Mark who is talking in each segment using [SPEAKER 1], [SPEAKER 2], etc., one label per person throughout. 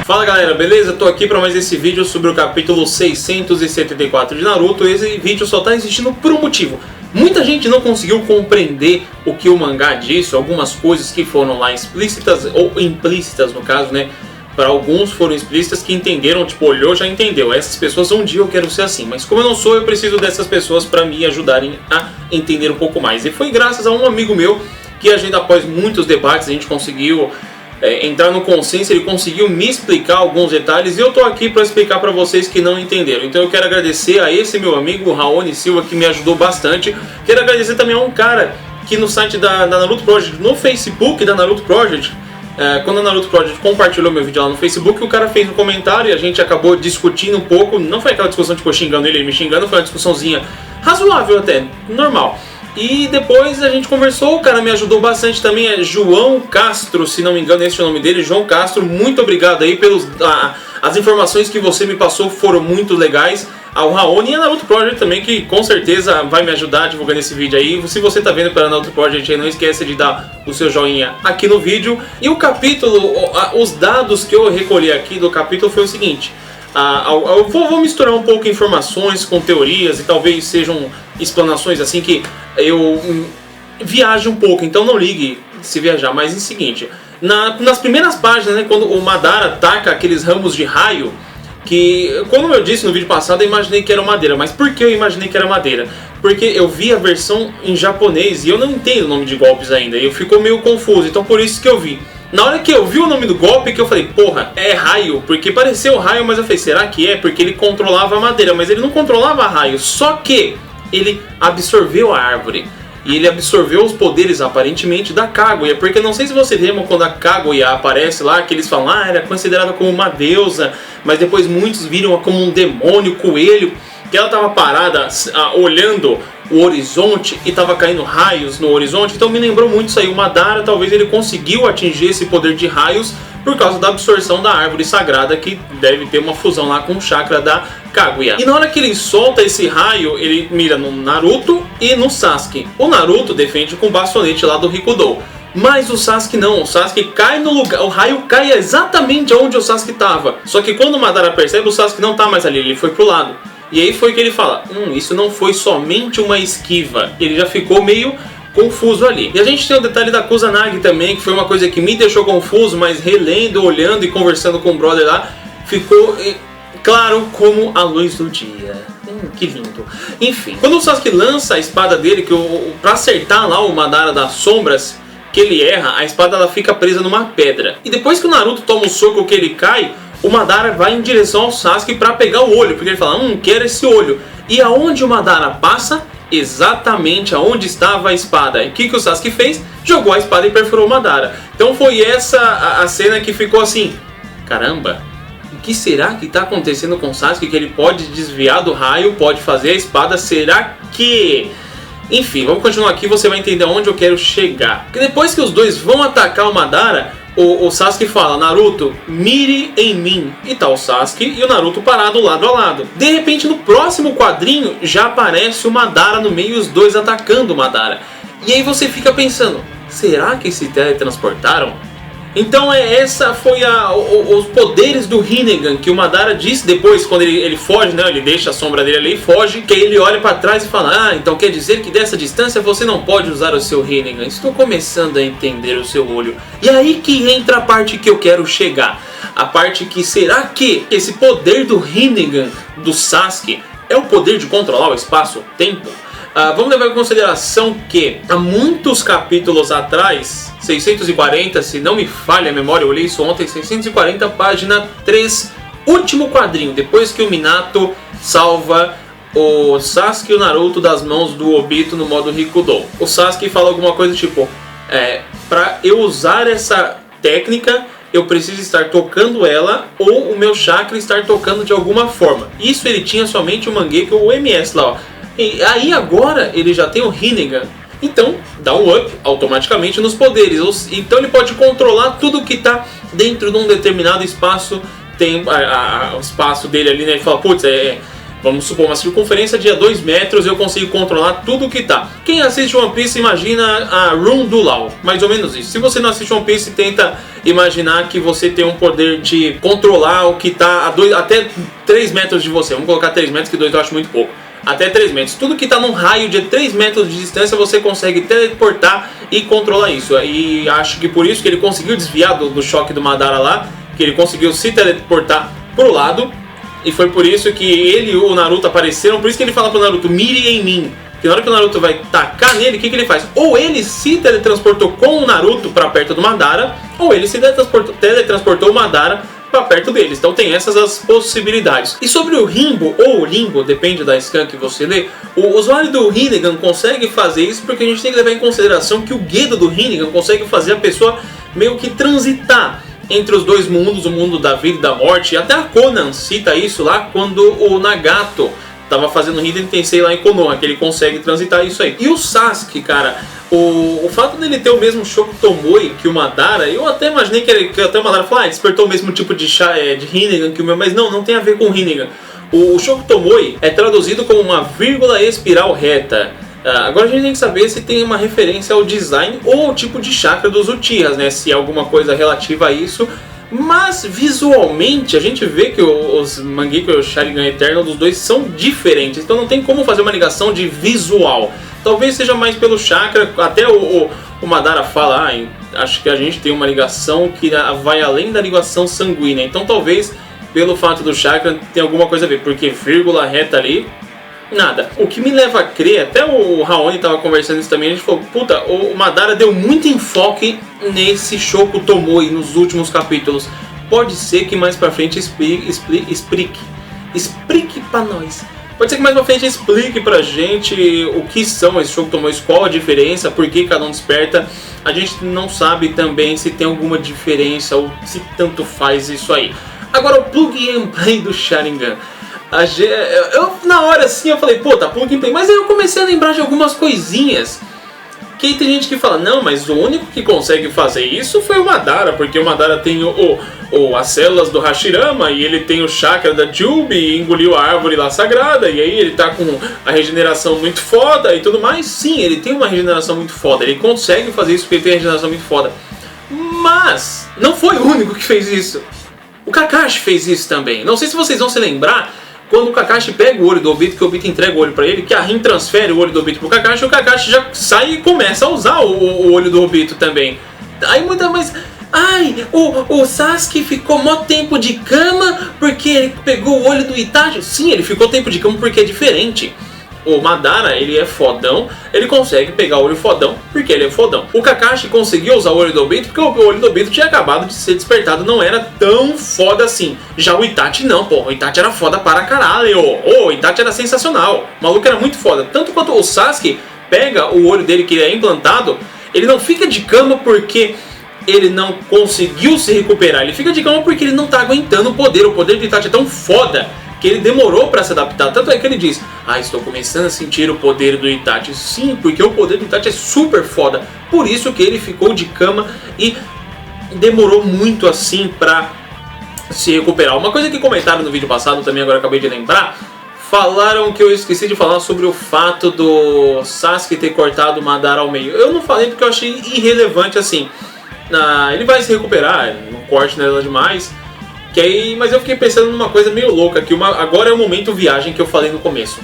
[SPEAKER 1] Fala galera, beleza? Tô aqui para mais esse vídeo sobre o capítulo 674 de Naruto. Esse vídeo só tá existindo por um motivo. Muita gente não conseguiu compreender o que o mangá disse, algumas coisas que foram lá explícitas ou implícitas no caso, né? Para alguns foram explícitas que entenderam, tipo, olhou, já entendeu. Essas pessoas, um dia eu quero ser assim. Mas como eu não sou, eu preciso dessas pessoas para me ajudarem a entender um pouco mais. E foi graças a um amigo meu que a gente, após muitos debates, a gente conseguiu entrar no consenso, ele conseguiu me explicar alguns detalhes e eu tô aqui para explicar para vocês que não entenderam. Então eu quero agradecer a esse meu amigo, o Raoni Silva, que me ajudou bastante. Quero agradecer também a um cara que no site da Naruto Project, no Facebook da Naruto Project, quando a Naruto Project compartilhou meu vídeo lá no Facebook, o cara fez um comentário e a gente acabou discutindo um pouco. Não foi aquela discussão tipo xingando ele me xingando, foi uma discussãozinha razoável até, normal. E depois a gente conversou, o cara me ajudou bastante também, é João Castro, se não me engano esse é o nome dele, João Castro, muito obrigado aí pelos as informações que você me passou, foram muito legais. Ao Raoni e a Naruto Project também, que com certeza vai me ajudar divulgando esse vídeo aí. Se você tá vendo pela Naruto Project aí, não esqueça de dar o seu joinha aqui no vídeo. E o capítulo, os dados que eu recolhi aqui do capítulo foi o seguinte. Eu vou misturar um pouco informações com teorias e talvez sejam explanações assim que eu viaje um pouco, então não ligue se viajar, mas é o seguinte, nas primeiras páginas, né, quando o Madara ataca aqueles ramos de raio, que como eu disse no vídeo passado, eu imaginei que era madeira. Mas por que eu imaginei que era madeira? Porque eu vi a versão em japonês e eu não entendo o nome de golpes ainda, e eu fico meio confuso, então por isso que eu vi. Na hora que eu vi o nome do golpe, que eu falei, porra, é raio, porque pareceu raio, mas eu falei, será que é? Porque ele controlava a madeira, mas ele não controlava raio, só que ele absorveu a árvore. E ele absorveu os poderes, aparentemente, da Kaguya. Porque não sei se você lembra quando a Kaguya aparece lá, que eles falam, era considerada como uma deusa, mas depois muitos viram-a como um demônio, coelho, que ela estava parada, olhando o horizonte e estava caindo raios no horizonte. Então me lembrou muito isso aí. O Madara, talvez ele conseguiu atingir esse poder de raios por causa da absorção da árvore sagrada, que deve ter uma fusão lá com o chakra da Kaguya. E na hora que ele solta esse raio, ele mira no Naruto e no Sasuke. O Naruto defende com o bastonete lá do Rikudo, mas o Sasuke não. O Sasuke cai no lugar, o raio cai exatamente onde o Sasuke estava. Só que quando o Madara percebe, o Sasuke não está mais ali, ele foi pro lado. E aí foi que ele fala, isso não foi somente uma esquiva. Ele já ficou meio confuso ali. E a gente tem o detalhe da Kusanagi também, que foi uma coisa que me deixou confuso, mas relendo, olhando e conversando com o brother lá, ficou claro como a luz do dia. Que lindo. Enfim, quando o Sasuke lança a espada dele, pra acertar lá o Madara das sombras, que ele erra, a espada ela fica presa numa pedra. E depois que o Naruto toma um soco que ele cai, o Madara vai em direção ao Sasuke pra pegar o olho, porque ele fala, quero esse olho. E aonde o Madara passa? Exatamente aonde estava a espada. E o que o Sasuke fez? Jogou a espada e perfurou o Madara. Então foi essa a cena que ficou assim, caramba, o que será que está acontecendo com o Sasuke? Que ele pode desviar do raio, pode fazer a espada, será que... Enfim, vamos continuar aqui, você vai entender aonde eu quero chegar. Porque depois que os dois vão atacar o Madara, o Sasuke fala, Naruto, mire em mim. E tá o Sasuke e o Naruto parado lado a lado. De repente, no próximo quadrinho, já aparece o Madara no meio e os dois atacando o Madara. E aí você fica pensando, será que se teletransportaram? Então essa foi os poderes do Rinnegan que o Madara disse depois, quando ele foge, né? Ele deixa a sombra dele ali e foge, que aí ele olha pra trás e fala, então quer dizer que dessa distância você não pode usar o seu Rinnegan. Estou começando a entender o seu olho. E aí que entra a parte que eu quero chegar. A parte que, será que esse poder do Rinnegan do Sasuke é o poder de controlar o espaço-tempo? Vamos levar em consideração que há muitos capítulos atrás, 640, se não me falha a memória, eu olhei isso ontem, 640, página 3, último quadrinho, depois que o Minato salva o Sasuke e o Naruto das mãos do Obito no modo Rikudo. O Sasuke fala alguma coisa tipo, pra eu usar essa técnica, eu preciso estar tocando ela ou o meu chakra estar tocando de alguma forma. Isso ele tinha somente o Mangekyo ou o MS lá, ó. E aí agora ele já tem o Rinnegan, então dá um up automaticamente nos poderes. Então ele pode controlar tudo que está dentro de um determinado espaço. Tem o espaço dele ali, né? Ele fala, putz, Vamos supor uma circunferência de 2 metros, eu consigo controlar tudo que tá. Quem assiste One Piece imagina a Rune do Law, mais ou menos isso. Se você não assiste One Piece, tenta imaginar que você tem um poder de controlar o que tá até 3 metros de você. Vamos colocar 3 metros, que 2 eu acho muito pouco. Até 3 metros. Tudo que está num raio de 3 metros de distância você consegue teleportar e controlar isso. E acho que por isso que ele conseguiu desviar do choque do Madara lá, que ele conseguiu se teleportar pro lado. E foi por isso que ele e o Naruto apareceram. Por isso que ele fala pro Naruto, mire em mim. Que na hora que o Naruto vai tacar nele, o que ele faz? Ou ele se teletransportou com o Naruto pra perto do Madara, ou ele se teletransportou o Madara pra perto deles. Então tem essas as possibilidades. E sobre o Rimbo, ou Limbo, depende da scan que você lê, o usuário do Rinnegan consegue fazer isso porque a gente tem que levar em consideração que o Gedo do Rinnegan consegue fazer a pessoa meio que transitar entre os dois mundos, o mundo da vida e da morte. Até a Conan cita isso lá quando o Nagato tava fazendo Hiden Tensei lá em Konoha, que ele consegue transitar isso aí. E o Sasuke, cara, o fato dele ter o mesmo Shoko Tomoi que o Madara, eu até imaginei que até o Madara falou, despertou o mesmo tipo de Rinnegan que o meu, mas não tem a ver com o Rinnegan. O Shoko Tomoi é traduzido como uma vírgula espiral reta. Agora a gente tem que saber se tem uma referência ao design ou ao tipo de chakra dos Uchihas, né? Se é alguma coisa relativa a isso. Mas visualmente a gente vê que os Mangekyou e o Sharingan Eternal dos dois são diferentes. Então não tem como fazer uma ligação de visual. Talvez seja mais pelo chakra. Até o Madara fala, acho que a gente tem uma ligação que vai além da ligação sanguínea. Então talvez pelo fato do chakra tenha alguma coisa a ver. Porque vírgula reta ali... nada. O que me leva a crer, até o Raoni tava conversando isso também, a gente falou, puta, o Madara deu muito enfoque nesse Shoko Tomoi nos últimos capítulos. Pode ser que mais pra frente explique pra nós. Pode ser que mais pra frente explique pra gente o que são esses Shoko Tomois, qual a diferença, por que cada um desperta. A gente não sabe também se tem alguma diferença ou se tanto faz isso aí. Agora o plug and play do Sharingan. Na hora assim eu falei, pô, tá plug and play. Mas aí eu comecei a lembrar de algumas coisinhas. Que aí tem gente que fala, não, mas o único que consegue fazer isso foi o Madara. Porque o Madara tem as células do Hashirama e ele tem o chakra da Jubi e engoliu a árvore lá sagrada. E aí ele tá com a regeneração muito foda e tudo mais. Sim, ele tem uma regeneração muito foda. Ele consegue fazer isso porque ele tem a regeneração muito foda. Mas não foi o único que fez isso. O Kakashi fez isso também. Não sei se vocês vão se lembrar, quando o Kakashi pega o olho do Obito, que o Obito entrega o olho pra ele, que a Rin transfere o olho do Obito pro Kakashi, o Kakashi já sai e começa a usar o olho do Obito também. Aí muita mais... Ai, o Sasuke ficou mó tempo de cama porque ele pegou o olho do Itachi. Sim, ele ficou tempo de cama porque é diferente. O Madara, ele é fodão, ele consegue pegar o olho fodão porque ele é fodão. O Kakashi conseguiu usar o olho do Obito porque o olho do Obito tinha acabado de ser despertado, não era tão foda assim. Já o Itachi não, pô, o Itachi era foda para caralho. O Itachi era sensacional, o maluco era muito foda. Tanto quanto o Sasuke pega o olho dele que é implantado, ele não fica de cama porque ele não conseguiu se recuperar, ele fica de cama porque ele não tá aguentando o poder do Itachi é tão foda que ele demorou para se adaptar. Tanto é que ele diz, estou começando a sentir o poder do Itachi. Sim, porque o poder do Itachi é super foda. Por isso que ele ficou de cama e demorou muito assim pra se recuperar. Uma coisa que comentaram no vídeo passado, também agora acabei de lembrar, falaram que eu esqueci de falar sobre o fato do Sasuke ter cortado o Madara ao meio. Eu não falei porque eu achei irrelevante assim. Ele vai se recuperar, não corte nela demais. Mas eu fiquei pensando numa coisa meio louca, que agora é o momento viagem que eu falei no começo.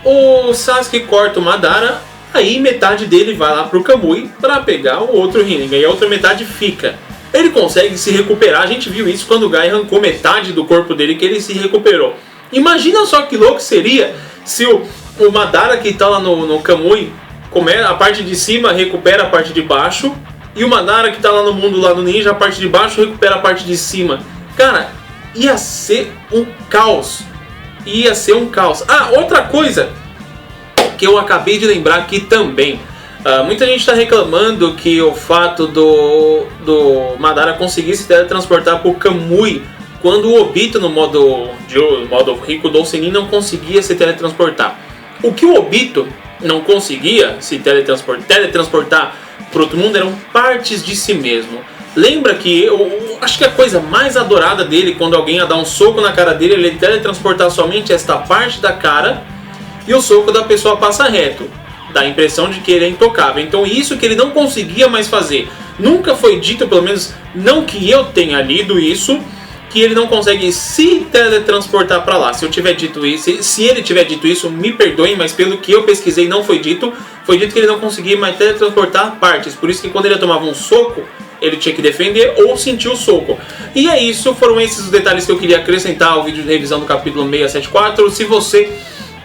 [SPEAKER 1] O Sasuke corta o Madara, aí metade dele vai lá pro Kamui pra pegar o outro Rinnegan, e a outra metade fica. Ele consegue se recuperar, a gente viu isso quando o Gai arrancou metade do corpo dele, que ele se recuperou. Imagina só que louco seria se o Madara que tá lá no Kamui, a parte de cima recupera a parte de baixo, e o Madara que tá lá no mundo lá do ninja, a parte de baixo recupera a parte de cima. Cara, ia ser um caos. Ia ser um caos. Outra coisa que eu acabei de lembrar aqui também. Muita gente está reclamando que o fato do Madara conseguir se teletransportar pro Kamui, quando o Obito no modo Rikudo Sennin não conseguia se teletransportar. O que o Obito não conseguia se teletransportar para outro mundo eram partes de si mesmo. Lembra que eu acho que a coisa mais adorada dele, quando alguém ia dar um soco na cara dele, ele teletransportar somente esta parte da cara e o soco da pessoa passa reto. Dá a impressão de que ele é intocável. Então isso que ele não conseguia mais fazer. Nunca foi dito, pelo menos não que eu tenha lido isso, que ele não consegue se teletransportar para lá. Se eu tiver dito isso, se ele tiver dito isso, me perdoem, mas pelo que eu pesquisei não foi dito. Foi dito que ele não conseguia mais teletransportar partes. Por isso que quando ele tomava um soco, ele tinha que defender ou sentir o soco. E é isso, foram esses os detalhes que eu queria acrescentar ao vídeo de revisão do capítulo 674. Se você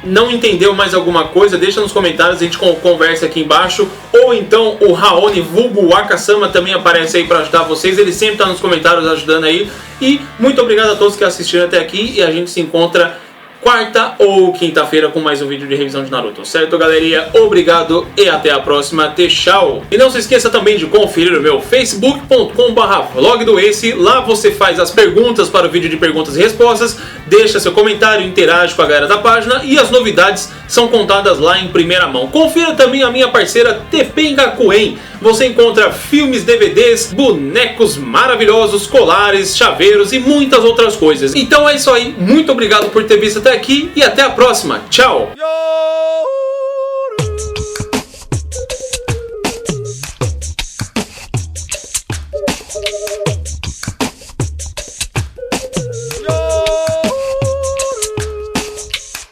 [SPEAKER 1] não entendeu mais alguma coisa, deixa nos comentários, a gente conversa aqui embaixo. Ou então o Raoni, vulgo Wakasama, também aparece aí para ajudar vocês. Ele sempre está nos comentários ajudando aí. E muito obrigado a todos que assistiram até aqui. E a gente se encontra quarta ou quinta-feira com mais um vídeo de revisão de Naruto. Certo, galerinha? Obrigado e até a próxima. Tchau! E não se esqueça também de conferir o meu facebook.com/vlog do Ace. Lá você faz as perguntas para o vídeo de perguntas e respostas, deixa seu comentário, interage com a galera da página e as novidades são contadas lá em primeira mão. Confira também a minha parceira TP Gakuen. Você encontra filmes, DVDs, bonecos maravilhosos, colares, chaveiros e muitas outras coisas. Então é isso aí, muito obrigado por ter visto até aqui e até a próxima. Tchau!